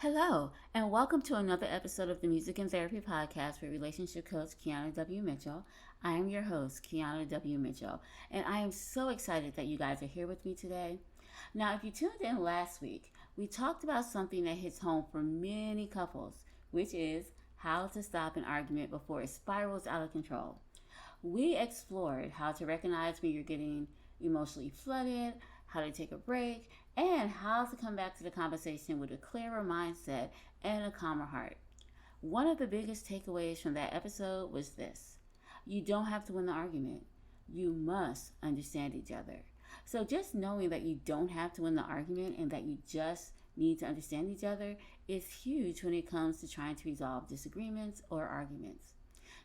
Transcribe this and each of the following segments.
Hello, and welcome to another episode of the Music and Therapy Podcast with Relationship Coach Keana W. Mitchell. I am your host, Keana W. Mitchell, and I am so excited that you guys are here with me today. Now, if you tuned in last week, we talked about something that hits home for many couples, which is how to stop an argument before it spirals out of control. We explored how to recognize when you're getting emotionally flooded, how to take a break, and how to come back to the conversation with a clearer mindset and a calmer heart. One of the biggest takeaways from that episode was this: you don't have to win the argument, you must understand each other. So, just knowing that you don't have to win the argument and that you just need to understand each other is huge when it comes to trying to resolve disagreements or arguments.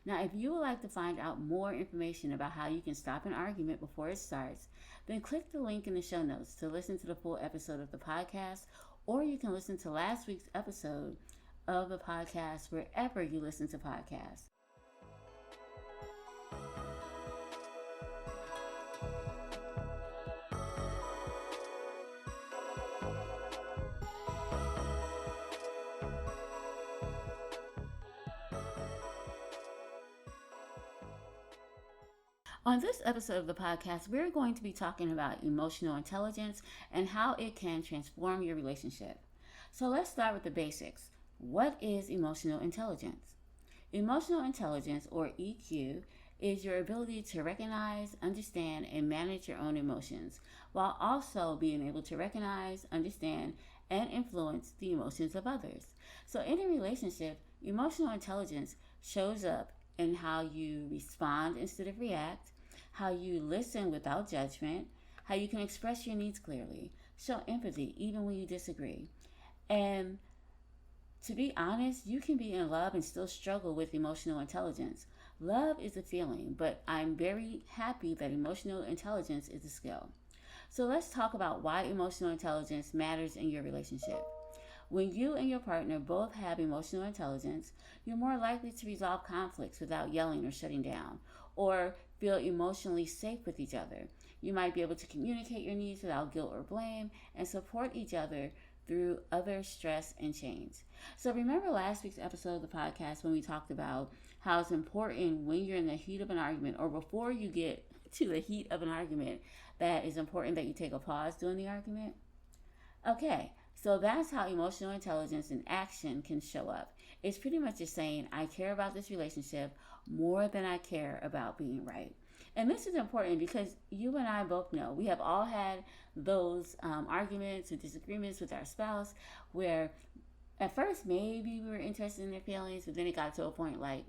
Now, if you would like to find out more information about how you can stop an argument before it starts, then click the link in the show notes to listen to the full episode of the podcast, or you can listen to last week's episode of the podcast wherever you listen to podcasts. On this episode of the podcast, we're going to be talking about emotional intelligence and how it can transform your relationship. So let's start with the basics. What is emotional intelligence? Emotional intelligence, or EQ, is your ability to recognize, understand, and manage your own emotions, while also being able to recognize, understand, and influence the emotions of others. So in a relationship, emotional intelligence shows up in how you respond instead of react, how you listen without judgment, how you can express your needs clearly, show empathy even when you disagree. And to be honest, you can be in love and still struggle with emotional intelligence. Love is a feeling, but I'm very happy that emotional intelligence is a skill. So let's talk about why emotional intelligence matters in your relationship. When you and your partner both have emotional intelligence, you're more likely to resolve conflicts without yelling or shutting down, or feel emotionally safe with each other. You might be able to communicate your needs without guilt or blame and support each other through other stress and change. So remember last week's episode of the podcast when we talked about how it's important when you're in the heat of an argument, or before you get to the heat of an argument, that it's important that you take a pause during the argument? Okay, so that's how emotional intelligence in action can show up. It's pretty much just saying, I care about this relationship more than I care about being right. And this is important because you and I both know we have all had those arguments or disagreements with our spouse where at first maybe we were interested in their feelings, but then it got to a point like,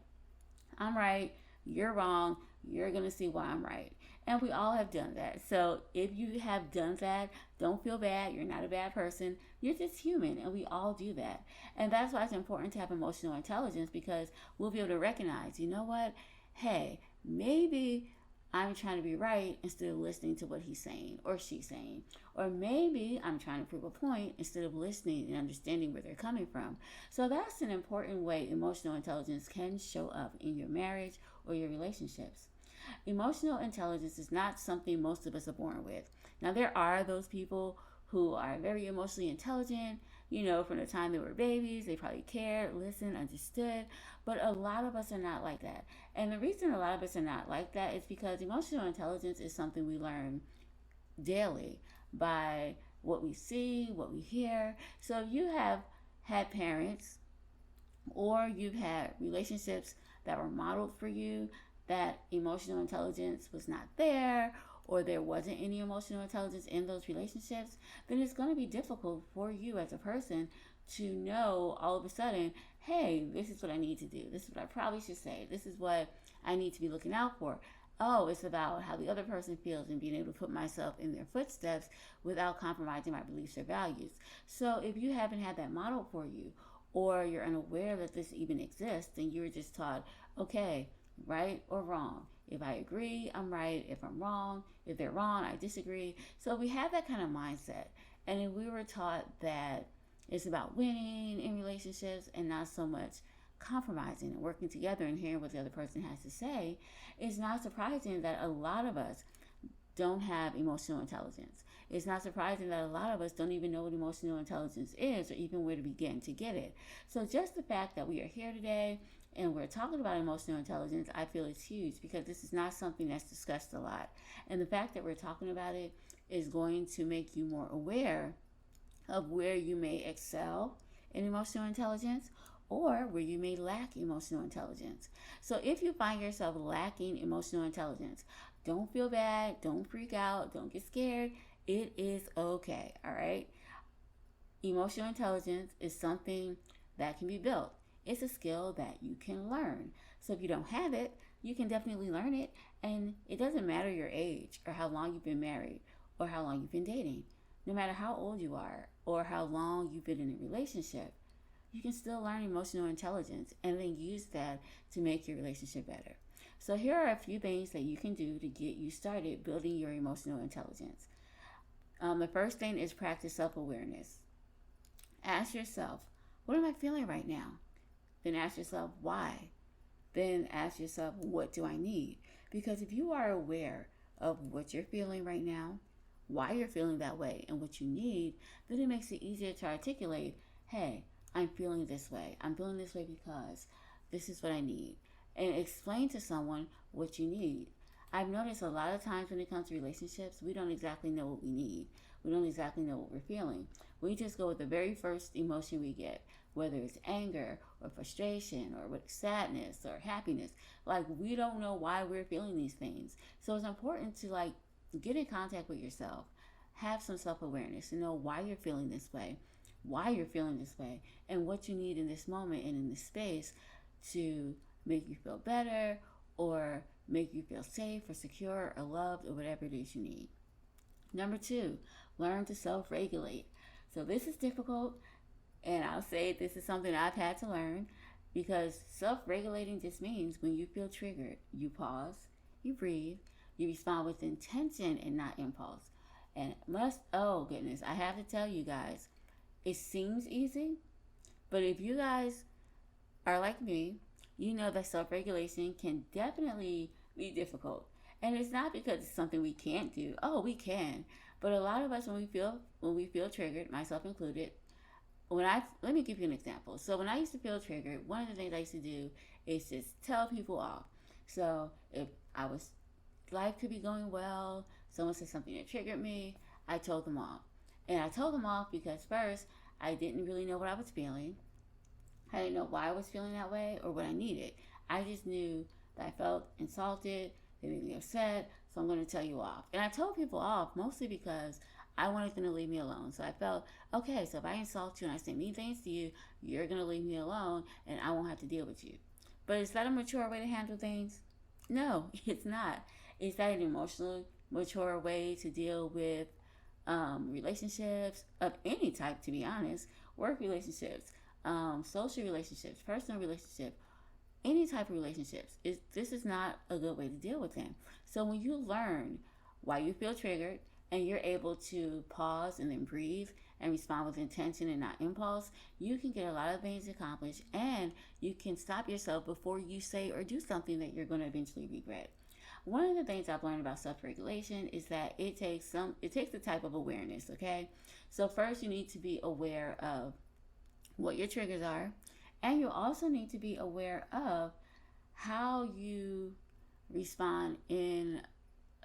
I'm right, you're wrong, you're going to see why I'm right. And we all have done that. So if you have done that, don't feel bad. You're not a bad person. You're just human, and we all do that. And that's why it's important to have emotional intelligence, because we'll be able to recognize, you know what? Hey, maybe I'm trying to be right instead of listening to what he's saying or she's saying. Or maybe I'm trying to prove a point instead of listening and understanding where they're coming from. So that's an important way emotional intelligence can show up in your marriage or your relationships. Emotional intelligence is not something most of us are born with. Now, there are those people who are very emotionally intelligent, from the time they were babies. They probably cared, listened, understood. But a lot of us are not like that. And the reason a lot of us are not like that is because emotional intelligence is something we learn daily by what we see, what we hear. So if you have had parents or you've had relationships that were modeled for you, that emotional intelligence was not there, or there wasn't any emotional intelligence in those relationships, then it's going to be difficult for you as a person to know all of a sudden, hey, this is what I need to do. This is what I probably should say. This is what I need to be looking out for. Oh, it's about how the other person feels and being able to put myself in their footsteps without compromising my beliefs or values. So if you haven't had that model for you, or you're unaware that this even exists, then you're just taught, okay, right or wrong. If I agree, I'm right. If I'm wrong, if they're wrong, I disagree. So we have that kind of mindset. And if we were taught that it's about winning in relationships and not so much compromising and working together and hearing what the other person has to say, it's not surprising that a lot of us don't have emotional intelligence. It's not surprising that a lot of us don't even know what emotional intelligence is or even where to begin to get it. So just the fact that we are here today and we're talking about emotional intelligence, I feel is huge because this is not something that's discussed a lot. And the fact that we're talking about it is going to make you more aware of where you may excel in emotional intelligence or where you may lack emotional intelligence. So if you find yourself lacking emotional intelligence, don't feel bad, don't freak out, don't get scared. It is okay, all right? Emotional intelligence is something that can be built. It's a skill that you can learn. So if you don't have it, you can definitely learn it. And it doesn't matter your age or how long you've been married or how long you've been dating. No matter how old you are or how long you've been in a relationship, you can still learn emotional intelligence and then use that to make your relationship better. So here are a few things that you can do to get you started building your emotional intelligence. The first thing is practice self-awareness. Ask yourself, what am I feeling right now? Then ask yourself, why? Then ask yourself, what do I need? Because if you are aware of what you're feeling right now, why you're feeling that way, and what you need, then it makes it easier to articulate, hey, I'm feeling this way. I'm feeling this way because this is what I need. And explain to someone what you need. I've noticed a lot of times when it comes to relationships, we don't exactly know what we need. We don't exactly know what we're feeling. We just go with the very first emotion we get, whether it's anger or frustration or with sadness or happiness. Like, we don't know why we're feeling these things. So it's important to get in contact with yourself. Have some self-awareness to know why you're feeling this way, and what you need in this moment and in this space to make you feel better or make you feel safe or secure or loved or whatever it is you need. Number 2, learn to self-regulate. So this is difficult, and I'll say this is something I've had to learn, because self-regulating just means when you feel triggered, you pause, you breathe, you respond with intention and not impulse. And oh goodness, I have to tell you guys, it seems easy, but if you guys are like me, you know that self-regulation can definitely be difficult. And it's not because it's something we can't do. Oh, we can. But a lot of us, when we feel triggered, myself included, let me give you an example. So when I used to feel triggered, one of the things I used to do is just tell people off. So if life could be going well, someone said something that triggered me, I told them off. And I told them off because first, I didn't really know what I was feeling. I didn't know why I was feeling that way or what I needed. I just knew that I felt insulted, they made me upset, so I'm going to tell you off. And I told people off mostly because I wanted them to leave me alone. So I felt, okay, so if I insult you and I say mean things to you, you're going to leave me alone and I won't have to deal with you. But is that a mature way to handle things? No, it's not. Is that an emotionally mature way to deal with relationships of any type, to be honest? Work relationships, social relationships, personal relationships, any type of relationships. This is not a good way to deal with them. So when you learn why you feel triggered and you're able to pause and then breathe and respond with intention and not impulse, you can get a lot of things accomplished, and you can stop yourself before you say or do something that you're going to eventually regret. One of the things I've learned about self-regulation is that it takes a type of awareness, okay? So first you need to be aware of what your triggers are, and you also need to be aware of how you respond in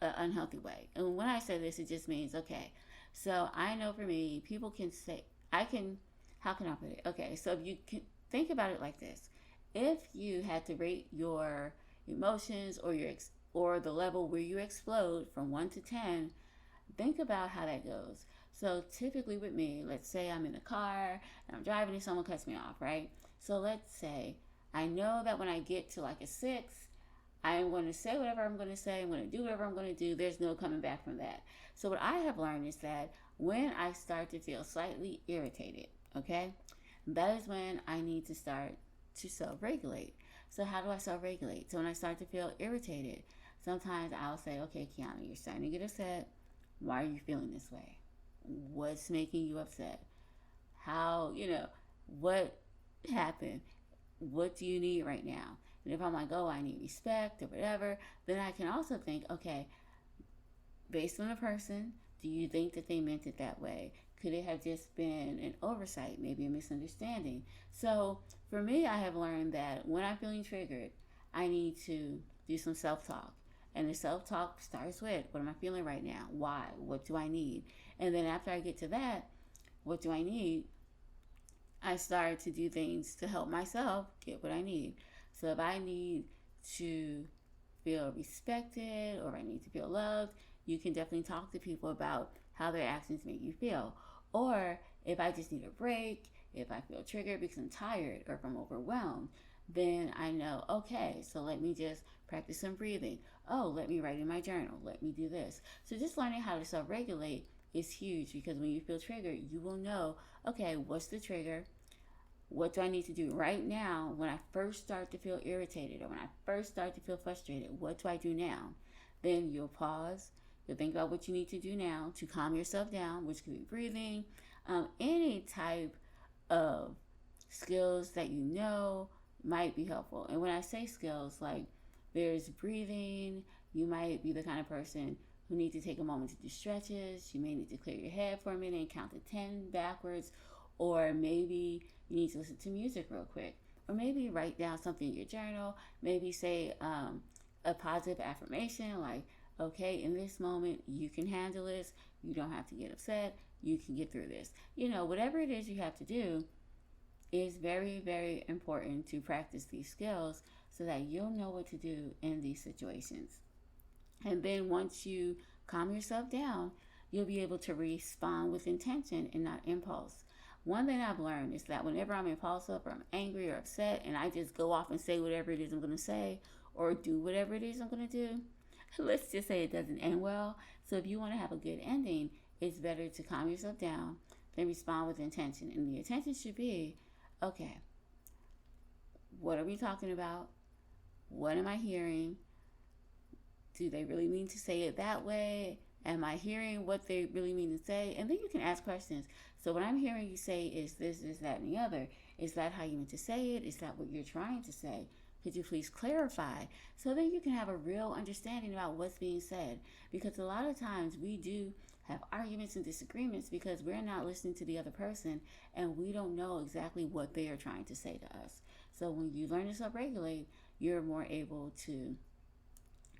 an unhealthy way. And when I say this, it just means, okay, so I know for me, people can say, how can I put it? Okay, so if you can think about it like this. If you had to rate your emotions or the level where you explode from 1 to 10, think about how that goes. So typically with me, let's say I'm in a car and I'm driving and someone cuts me off, right? So let's say I know that when I get to like a 6, I'm going to say whatever I'm going to say. I'm going to do whatever I'm going to do. There's no coming back from that. So what I have learned is that when I start to feel slightly irritated, okay, that is when I need to start to self-regulate. So how do I self-regulate? So when I start to feel irritated, sometimes I'll say, okay, Keana, you're starting to get upset. Why are you feeling this way? What's making you upset? What happened? What do you need right now? And if I'm like, oh, I need respect or whatever, then I can also think, okay, based on the person, Do you think that they meant it that way? Could it have just been an oversight, maybe a misunderstanding? So for me, I have learned that when I'm feeling triggered, I need to do some self talk. And the self talk starts with, what am I feeling right now? Why? What do I need? And then after I get to that, what do I need? I start to do things to help myself get what I need. So if I need to feel respected or I need to feel loved, you can definitely talk to people about how their actions make you feel. Or if I just need a break, if I feel triggered because I'm tired or if I'm overwhelmed, then I know, okay, so let me just practice some breathing. Oh, let me write in my journal. Let me do this. So just learning how to self regulate is huge because when you feel triggered, you will know, okay, what's the trigger? What do I need to do right now when I first start to feel irritated or when I first start to feel frustrated? What do I do now? Then you'll pause. You'll think about what you need to do now to calm yourself down, which could be breathing, any type of skills that you know might be helpful. And when I say skills, like there's breathing, you might be the kind of person who needs to take a moment to do stretches. You may need to clear your head for a minute and count to 10 backwards. Or maybe you need to listen to music real quick. Or maybe write down something in your journal. Maybe say a positive affirmation like, okay, in this moment, you can handle this. You don't have to get upset. You can get through this. Whatever it is you have to do is very, very important to practice these skills so that you'll know what to do in these situations. And then once you calm yourself down, you'll be able to respond with intention and not impulse. One thing I've learned is that whenever I'm impulsive or I'm angry or upset and I just go off and say whatever it is I'm going to say or do whatever it is I'm going to do, let's just say it doesn't end well. So if you want to have a good ending, it's better to calm yourself down than respond with intention. And the intention should be, okay, what are we talking about? What am I hearing? Do they really mean to say it that way? Am I hearing what they really mean to say? And then you can ask questions. So what I'm hearing you say is this, that, and the other. Is that how you meant to say it? Is that what you're trying to say? Could you please clarify? So then you can have a real understanding about what's being said. Because a lot of times we do have arguments and disagreements because we're not listening to the other person and we don't know exactly what they are trying to say to us. So when you learn to self-regulate, you're more able to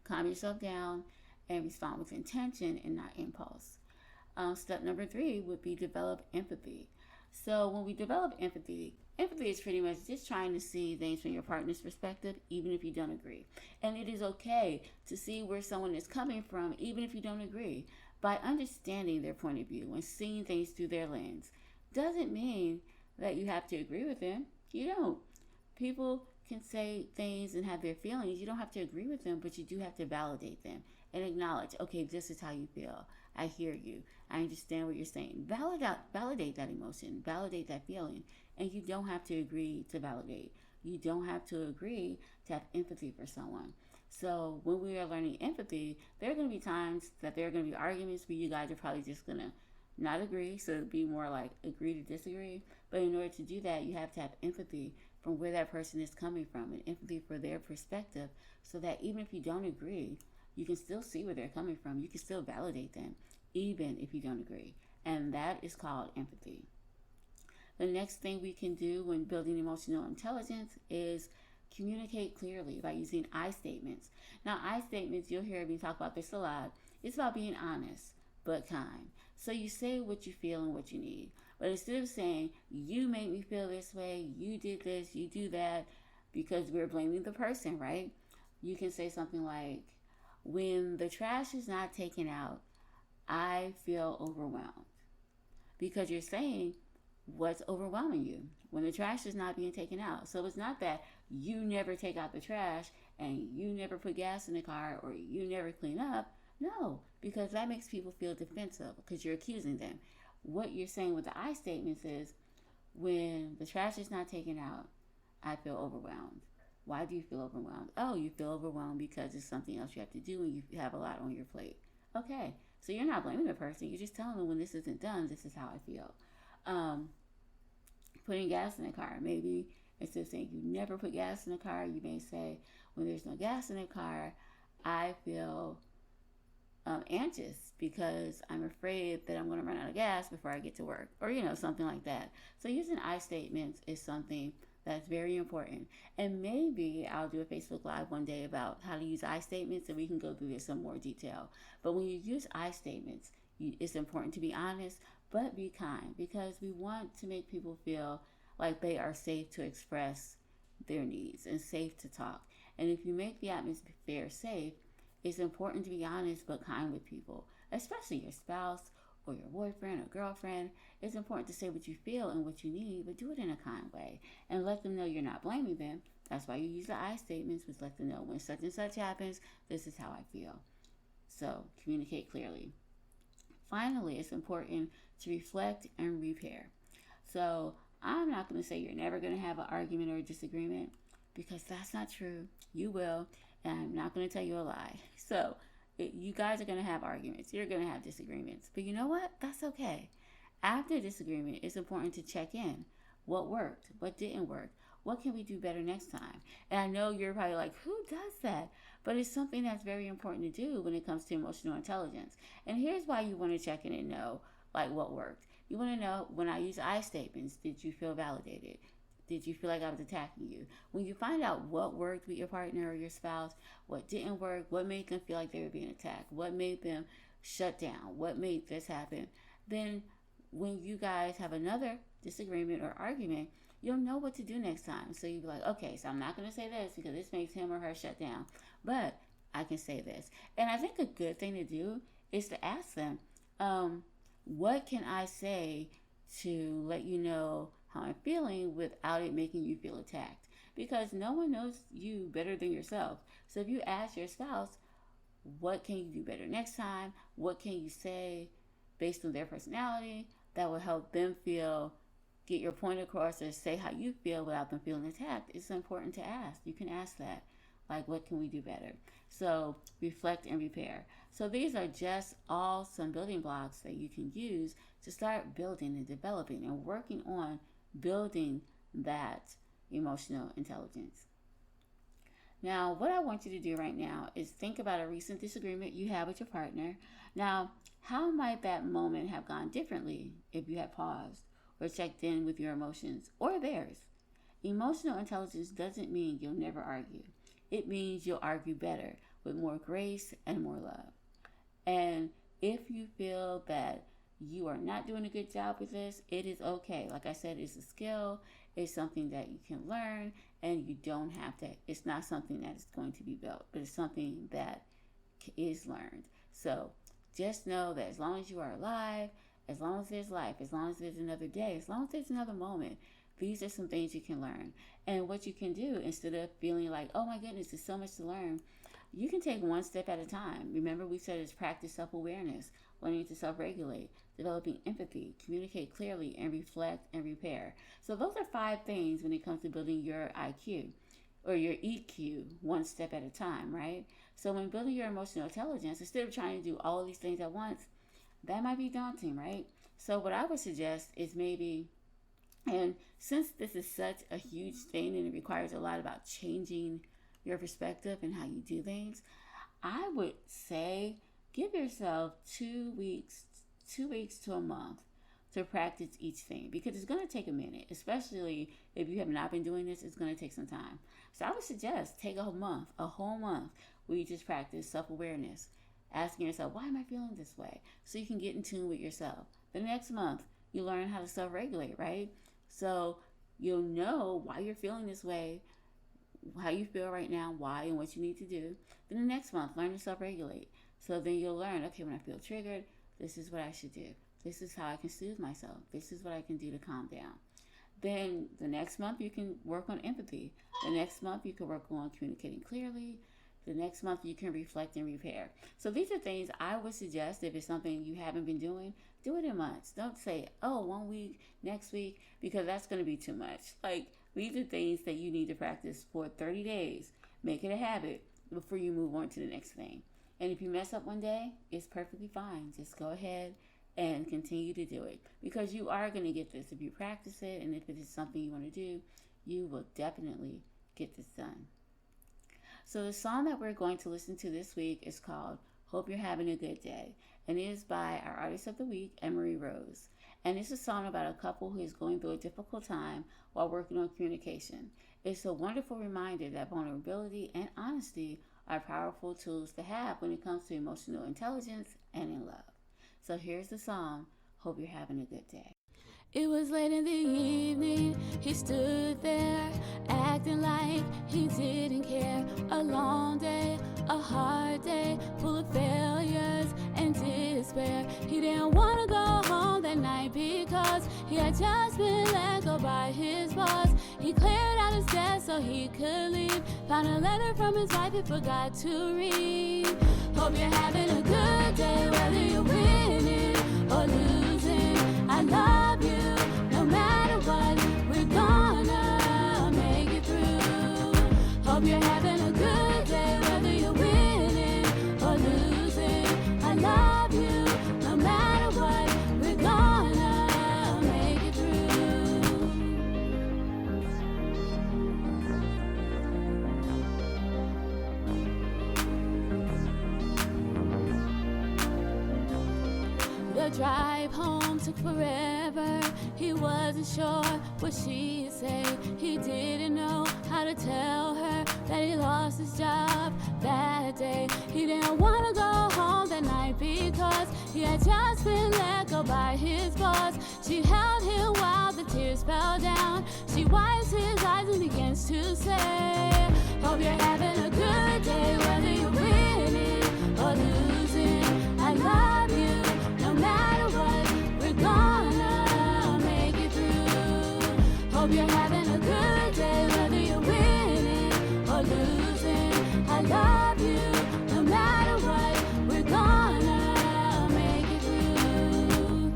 calm yourself down and respond with intention and not impulse. Step number 3 would be develop empathy. So when we develop empathy is pretty much just trying to see things from your partner's perspective, even if you don't agree. And it is okay to see where someone is coming from, even if you don't agree. By understanding their point of view and seeing things through their lens doesn't mean that you have to agree with them. You don't. People can say things and have their feelings. You don't have to agree with them, but you do have to validate them and acknowledge, okay, this is how you feel. I hear you. I understand what you're saying. Validate that emotion. Validate that feeling. And you don't have to agree to validate. You don't have to agree to have empathy for someone. So when we are learning empathy, there are going to be times that there are going to be arguments where you guys are probably just going to not agree. So it'd be more like agree to disagree. But in order to do that, you have to have empathy from where that person is coming from and empathy for their perspective so that even if you don't agree, you can still see where they're coming from. You can still validate them, even if you don't agree. And that is called empathy. The next thing we can do when building emotional intelligence is communicate clearly by using I statements. Now, I statements, you'll hear me talk about this a lot. It's about being honest, but kind. So you say what you feel and what you need. But instead of saying, you made me feel this way, you did this, you do that, because we're blaming the person, right? You can say something like, when the trash is not taken out, I feel overwhelmed. Because you're saying what's overwhelming you when the trash is not being taken out. So it's not that you never take out the trash and you never put gas in the car or you never clean up. No, because that makes people feel defensive because you're accusing them. What you're saying with the I statements is, when the trash is not taken out, I feel overwhelmed. Why do you feel overwhelmed? Oh, you feel overwhelmed because it's something else you have to do and you have a lot on your plate. Okay, so you're not blaming the person. You're just telling them when this isn't done, this is how I feel. Putting gas in the car. Maybe instead of saying you never put gas in the car, you may say, when there's no gas in the car, I feel anxious because I'm afraid that I'm going to run out of gas before I get to work, or something like that. So using I statements is something that's very important. And maybe I'll do a Facebook Live one day about how to use I statements, and we can go through this in more detail. But when you use I statements, it's important to be honest, but be kind, because we want to make people feel like they are safe to express their needs and safe to talk. And if you make the atmosphere safe, it's important to be honest but kind with people, especially your spouse or your boyfriend or girlfriend. It's important to say what you feel and what you need, but do it in a kind way and let them know you're not blaming them. That's why you use the I statements, which let them know when such and such happens, this is how I feel. So communicate clearly. Finally, it's important to reflect and repair. So I'm not going to say you're never going to have an argument or a disagreement, because that's not true. You will, and I'm not going to tell you a lie. So you guys are going to have arguments. You're going to have disagreements. But you know what? That's okay. After a disagreement, it's important to check in. What worked? What didn't work? What can we do better next time? And I know you're probably like, who does that? But it's something that's very important to do when it comes to emotional intelligence. And here's why you want to check in and know like what worked. You want to know, when I use I statements, did you feel validated? Did you feel like I was attacking you? When you find out what worked with your partner or your spouse, what didn't work, what made them feel like they were being attacked, what made them shut down, what made this happen, then when you guys have another disagreement or argument, you'll know what to do next time. So you'll be like, okay, so I'm not going to say this because this makes him or her shut down, but I can say this. And I think a good thing to do is to ask them, what can I say to let you know how I'm feeling without it making you feel attacked? Because no one knows you better than yourself. So if you ask your spouse, what can you do better next time? What can you say based on their personality that will help them get your point across, or say how you feel without them feeling attacked? It's important to ask. You can ask that. Like, what can we do better? So reflect and repair. So these are just all some building blocks that you can use to start building and developing and working on building that emotional intelligence. Now, what I want you to do right now is think about a recent disagreement you had with your partner. Now, how might that moment have gone differently if you had paused or checked in with your emotions or theirs? Emotional intelligence doesn't mean you'll never argue. It means you'll argue better with more grace and more love. And if you feel that you are not doing a good job with this, it is okay. Like I said, it's a skill. It's something that you can learn, and you don't have to. It's not something that is going to be built, but it's something that is learned. So just know that as long as you are alive, as long as there's life, as long as there's another day, as long as there's another moment, these are some things you can learn. And what you can do, instead of feeling like, oh my goodness, there's so much to learn, you can take one step at a time. Remember, we said it's practice self-awareness, learning to self-regulate, developing empathy, communicate clearly, and reflect and repair. So those are 5 things when it comes to building your IQ or your EQ one step at a time, right? So when building your emotional intelligence, instead of trying to do all of these things at once, that might be daunting, right? So what I would suggest is maybe, and since this is such a huge thing and it requires a lot about changing your perspective and how you do things, I would say give yourself 2 weeks to a month to practice each thing, because it's going to take a minute, especially if you have not been doing this. It's going to take some time. So I would suggest take a whole month where you just practice self-awareness, asking yourself, why am I feeling this way? So you can get in tune with yourself. The next month, you learn how to self-regulate, right? So you'll know why you're feeling this way, how you feel right now, why, and what you need to do. Then the next month, learn to self-regulate. So then you'll learn, okay, when I feel triggered, this is what I should do. This is how I can soothe myself. This is what I can do to calm down. Then the next month, you can work on empathy. The next month, you can work on communicating clearly. The next month, you can reflect and repair. So these are things I would suggest, if it's something you haven't been doing, do it in months. Don't say, oh, 1 week, next week, because that's going to be too much. Like, these are things that you need to practice for 30 days. Make it a habit before you move on to the next thing. And if you mess up one day, it's perfectly fine. Just go ahead and continue to do it, because you are going to get this. If you practice it, and if it is something you want to do, you will definitely get this done. So the song that we're going to listen to this week is called Hope You're Having a Good Day. And it is by our artist of the week, Emery Rose. And it's a song about a couple who is going through a difficult time while working on communication. It's a wonderful reminder that vulnerability and honesty are powerful tools to have when it comes to emotional intelligence and in love. So here's the song, Hope You're Having a Good Day. It was late in the evening, he stood there, acting like he didn't care. A long day, a hard day, full of failures and despair. He didn't want to go home that night because he had just been let go by his boss. He cleared out his desk so he could leave, found a letter from his wife he forgot to read. Hope you're having a good day, whether you're winning or losing. I love you, no matter what, we're gonna make it through. Hope you're having a good day, whether you're winning or losing. I love you, no matter what, we're gonna make it through. The drive home took forever. He wasn't sure what she'd say. He didn't know how to tell her that he lost his job that day. He didn't want to go home that night because he had just been let go by his boss. She held him while the tears fell down. She wipes his eyes and begins to say, hope you're having a good day, whether you're winning or losing. I love you, no matter what, we're gonna make it through. Hope you're having a good day, whether you're winning or losing. I love you, no matter what, we're gonna make it through.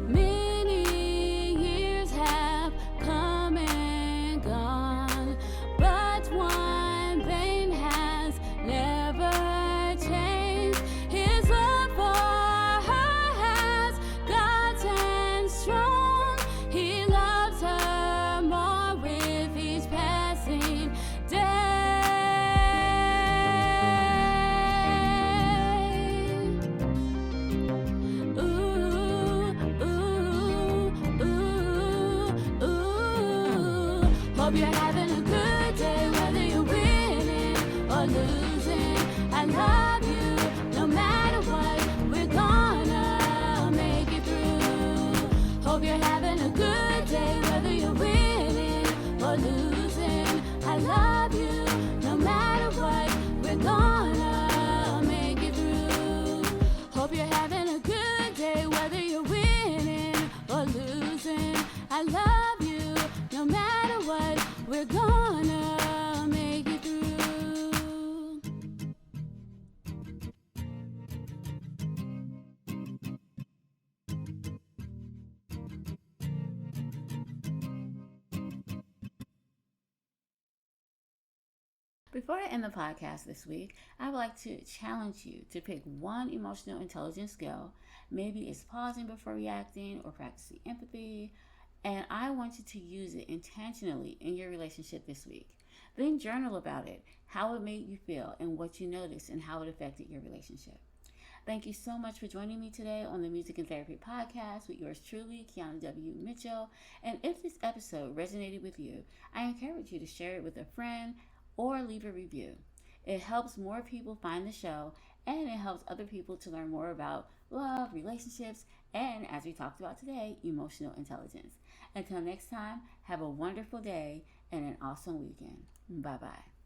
Many years have come and gone, but one thing has never changed. His love for her has gotten strong. He loves her more with each passing day. Hope you're having a good day, whether you're winning or losing. I love you, no matter what, we're gonna make it through. Hope you're having a good day, whether you're winning or losing. I love you, no matter what, we're gonna make it through. Hope you're having a good day, whether you're winning or losing. I love you, no matter what, we're gonna make it through. Before I end the podcast this week, I would like to challenge you to pick one emotional intelligence skill. Maybe it's pausing before reacting or practicing empathy. And I want you to use it intentionally in your relationship this week. Then journal about it, how it made you feel, and what you noticed and how it affected your relationship. Thank you so much for joining me today on the Music and Therapy Podcast with yours truly, Keana W. Mitchell. And if this episode resonated with you, I encourage you to share it with a friend or leave a review. It helps more people find the show, and it helps other people to learn more about love, relationships, and, as we talked about today, emotional intelligence. Until next time, have a wonderful day and an awesome weekend. Bye-bye.